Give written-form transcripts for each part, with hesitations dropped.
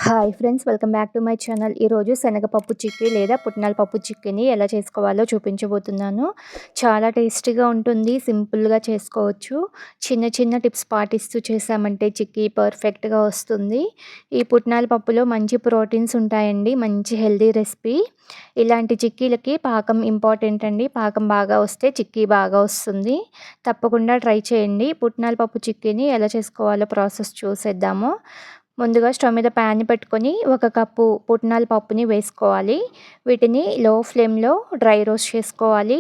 Hi friends, welcome back to my channel. ఈరోజు శనగపప్పు చిక్కీ లేదా పుట్నాల పప్పు చిక్కీని ఎలా చేసుకోవాలో చూపించబోతున్నాను. చాలా టేస్టీగా ఉంటుంది, సింపుల్గా చేసుకోవచ్చు. చిన్న చిన్న టిప్స్ పాటిస్తూ చేసామంటే చిక్కీ పర్ఫెక్ట్గా వస్తుంది. ఈ పుట్నాల పప్పులో మంచి ప్రోటీన్స్ ఉంటాయండి, మంచి హెల్దీ రెసిపీ. ఇలాంటి చిక్కీలకి పాకం ఇంపార్టెంట్ అండి. పాకం బాగా వస్తే చిక్కీ బాగా వస్తుంది. తప్పకుండా ట్రై చేయండి. పుట్నాల పప్పు చిక్కీని ఎలా చేసుకోవాలో ప్రాసెస్ చూసేద్దాము. ముందుగా స్టవ్ మీద ప్యాన్ పెట్టుకొని 1 కప్పు పుట్నాల పప్పుని వేసుకోవాలి. వీటిని లో ఫ్లేమ్లో డ్రై రోస్ట్ చేసుకోవాలి.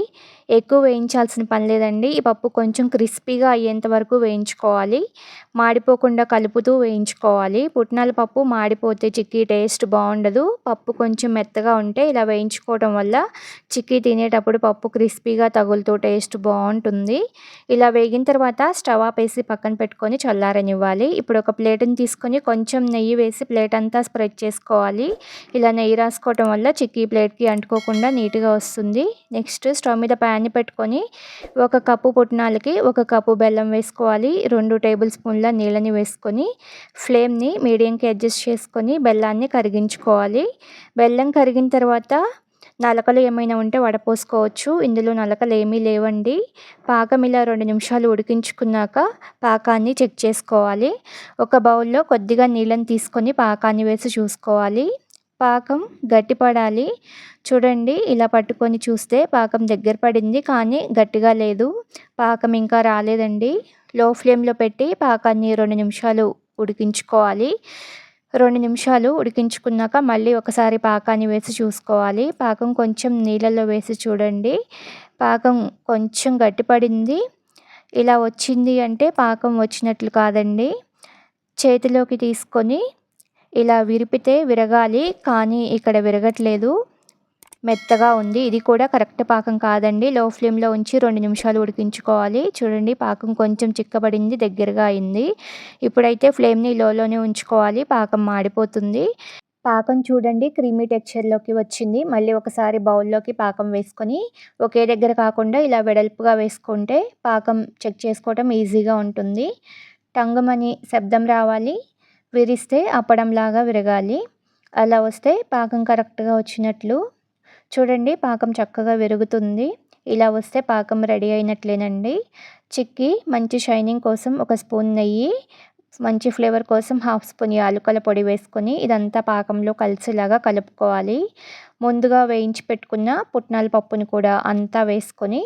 ఎక్కువ వేయించాల్సిన పని లేదండి. ఈ పప్పు కొంచెం క్రిస్పీగా అయ్యేంత వరకు వేయించుకోవాలి. మాడిపోకుండా కలుపుతూ వేయించుకోవాలి. పుట్నాల పప్పు మాడిపోతే చిక్కీ టేస్ట్ బాగుండదు. పప్పు కొంచెం మెత్తగా ఉంటే ఇలా వేయించుకోవడం వల్ల చిక్కీ తినేటప్పుడు పప్పు క్రిస్పీగా తగులుతూ టేస్ట్ బాగుంటుంది. ఇలా వేగిన తర్వాత స్టవ్ ఆపేసి పక్కన పెట్టుకొని చల్లారనివ్వాలి. ఇప్పుడు ఒక ప్లేట్ని తీసుకొని కొంచెం నెయ్యి వేసి ప్లేట్ అంతా స్ప్రెడ్ చేసుకోవాలి. ఇలా నెయ్యి రాసుకోవటం వల్ల చిక్కీ ప్లేట్కి అంటుకోకుండా నీట్గా వస్తుంది. నెక్స్ట్ స్టవ్ మీద ప్యాన్ పెట్టుకొని 1 కప్పు పుట్నాలకి 1 కప్పు బెల్లం వేసుకోవాలి. 2 టేబుల్ స్పూన్ల నీళ్ళని వేసుకొని ఫ్లేమ్ని మీడియంకి అడ్జస్ట్ చేసుకొని బెల్లాన్ని కరిగించుకోవాలి. బెల్లం కరిగిన తర్వాత నలకలు ఏమైనా ఉంటే వడపోసుకోవచ్చు. ఇందులో నలకలు ఏమీ లేవండి. పాకం ఇలా 2 నిమిషాలు ఉడికించుకున్నాక పాకాన్ని చెక్ చేసుకోవాలి. ఒక బౌల్లో కొద్దిగా నీళ్ళని తీసుకొని పాకాన్ని వేసి చూసుకోవాలి. పాకం గట్టిపడాలి. చూడండి, ఇలా పట్టుకొని చూస్తే పాకం దగ్గర పడింది, కానీ గట్టిగా లేదు. పాకం ఇంకా రాలేదండి. లో ఫ్లేమ్లో పెట్టి పాకాన్ని 2 నిమిషాలు ఉడికించుకోవాలి. 2 నిమిషాలు ఉడికించుకున్నాక మళ్ళీ ఒకసారి పాకాన్ని వేసి చూసుకోవాలి. పాకం కొంచెం నీళ్ళల్లో వేసి చూడండి. పాకం కొంచెం గట్టిపడింది. ఇలా వచ్చింది అంటే పాకం వచ్చినట్లు కాదండి. చేతిలోకి తీసుకొని ఇలా విరిపితే విరగాలి, కానీ ఇక్కడ విరగట్లేదు, మెత్తగా ఉంది. ఇది కూడా కరెక్ట్ పాకం కాదండి. లో ఫ్లేమ్లో ఉంచి 2 నిమిషాలు ఉడికించుకోవాలి. చూడండి, పాకం కొంచెం చిక్కబడింది, దగ్గరగా అయింది. ఇప్పుడైతే ఫ్లేమ్ని లోలోనే ఉంచుకోవాలి, పాకం మాడిపోతుంది. పాకం చూడండి క్రీమీ టెక్స్చర్లోకి వచ్చింది. మళ్ళీ ఒకసారి బౌల్లోకి పాకం వేసుకొని ఒకే దగ్గర కాకుండా ఇలా వెడల్పుగా వేసుకుంటే పాకం చెక్ చేసుకోవడం ఈజీగా ఉంటుంది. టంగుమని శబ్దం రావాలి. విరిస్తే అప్పడంలాగా విరగాలి. అలా వస్తే పాకం కరెక్ట్గా వచ్చినట్లు. చూడండి, పాకం చక్కగా విరుగుతుంది. ఇలా వస్తే పాకం రెడీ అయినట్లేనండి. చిక్కీ మంచి షైనింగ్ కోసం 1 స్పూన్ నెయ్యి, మంచి ఫ్లేవర్ కోసం 1/2 స్పూన్ యాలకుల పొడి వేసుకొని ఇదంతా పాకంలో కలిసేలాగా కలుపుకోవాలి. ముందుగా వేయించి పెట్టుకున్న పుట్నాల పప్పుని కూడా అంతా వేసుకొని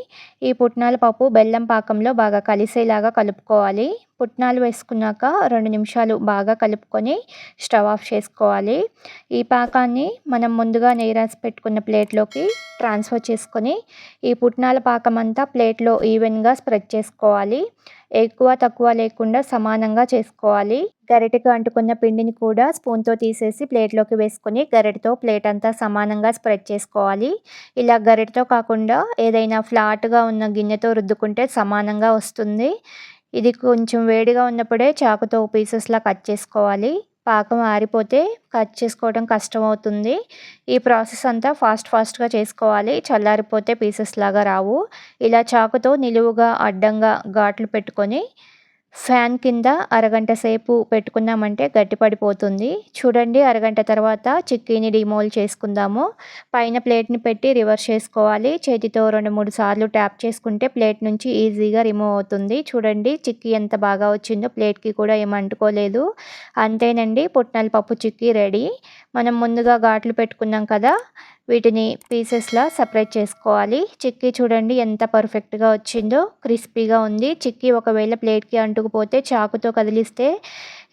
ఈ పుట్నాల పప్పు బెల్లం పాకంలో బాగా కలిసేలాగా కలుపుకోవాలి. పుట్నాలు వేసుకున్నాక 2 నిమిషాలు బాగా కలుపుకొని స్టవ్ ఆఫ్ చేసుకోవాలి. ఈ పాకాన్ని మనం ముందుగా నెయ్యి రాసి పెట్టుకున్న ప్లేట్లోకి ట్రాన్స్ఫర్ చేసుకొని ఈ పుట్నాల పాకం అంతా ప్లేట్లో ఈవెన్గా స్ప్రెడ్ చేసుకోవాలి. ఎక్కువ తక్కువ లేకుండా సమానంగా చేసుకోవాలి. గరిటెకు అంటుకున్న పిండిని కూడా స్పూన్తో తీసేసి ప్లేట్లోకి వేసుకొని గరిటెతో ప్లేట్ అంతా సమానంగా స్ప్రెడ్ చేసుకోవాలి. ఇలా గరిటెతో కాకుండా ఏదైనా ఫ్లాట్గా ఉన్న గిన్నెతో రుద్దుకుంటే సమానంగా వస్తుంది. ఇది కొంచెం వేడిగా ఉన్నప్పుడే చాకుతో పీసెస్లా కట్ చేసుకోవాలి. పాకం ఆరిపోతే కట్ చేసుకోవడం కష్టమవుతుంది. ఈ ప్రాసెస్ అంతా ఫాస్ట్గా చేసుకోవాలి. చల్లారిపోతే పీసెస్ లాగా రావు. ఇలా చాకుతో నిలువుగా అడ్డంగా ఘాట్లు పెట్టుకొని ఫ్యాన్ కింద అరగంట సేపు పెట్టుకున్నామంటే గట్టిపడిపోతుంది. చూడండి, అరగంట తర్వాత చిక్కీని డిమోల్డ్ చేసుకుందాము. పైన ప్లేట్ని పెట్టి రివర్స్ చేసుకోవాలి. చేతితో 2-3 సార్లు ట్యాప్ చేసుకుంటే ప్లేట్ నుంచి ఈజీగా రిమూవ్ అవుతుంది. చూడండి, చిక్కీ ఎంత బాగా వచ్చిందో, ప్లేట్కి కూడా ఏం అంటుకోలేదు. అంతేనండి, పుట్నాల పప్పు చిక్కీ రెడీ. మనం ముందుగా ఘాట్లు పెట్టుకున్నాం కదా, వీటిని పీసెస్లా సపరేట్ చేసుకోవాలి. చిక్కీ చూడండి ఎంత పర్ఫెక్ట్గా వచ్చిందో, క్రిస్పీగా ఉంది. చిక్కీ ఒకవేళ ప్లేట్కి అంటుకుపోతే చాకుతో కదిలిస్తే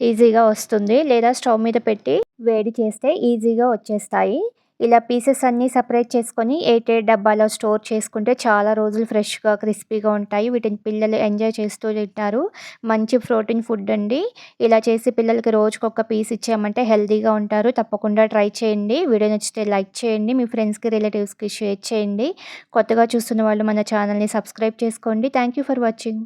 ఈజీగా వస్తుంది, లేదా స్టవ్ మీద పెట్టి వేడి చేస్తే ఈజీగా వచ్చేస్తాయి. ఇలా పీసెస్ అన్నీ సపరేట్ చేసుకొని ఎయిర్ డబ్బాలో స్టోర్ చేసుకుంటే చాలా రోజులు ఫ్రెష్గా క్రిస్పీగా ఉంటాయి. వీటిని పిల్లలు ఎంజాయ్ చేస్తూ తింటారు. మంచి ప్రోటీన్ ఫుడ్ అండి. ఇలా చేసి పిల్లలకి రోజుకొక పీస్ ఇచ్చామంటే హెల్తీగా ఉంటారు. తప్పకుండా ట్రై చేయండి. వీడియో నచ్చితే లైక్ చేయండి. మీ ఫ్రెండ్స్కి, రిలేటివ్స్కి షేర్ చేయండి. కొత్తగా చూస్తున్న వాళ్ళు మన ఛానల్ని సబ్స్క్రైబ్ చేసుకోండి. Thank you for watching.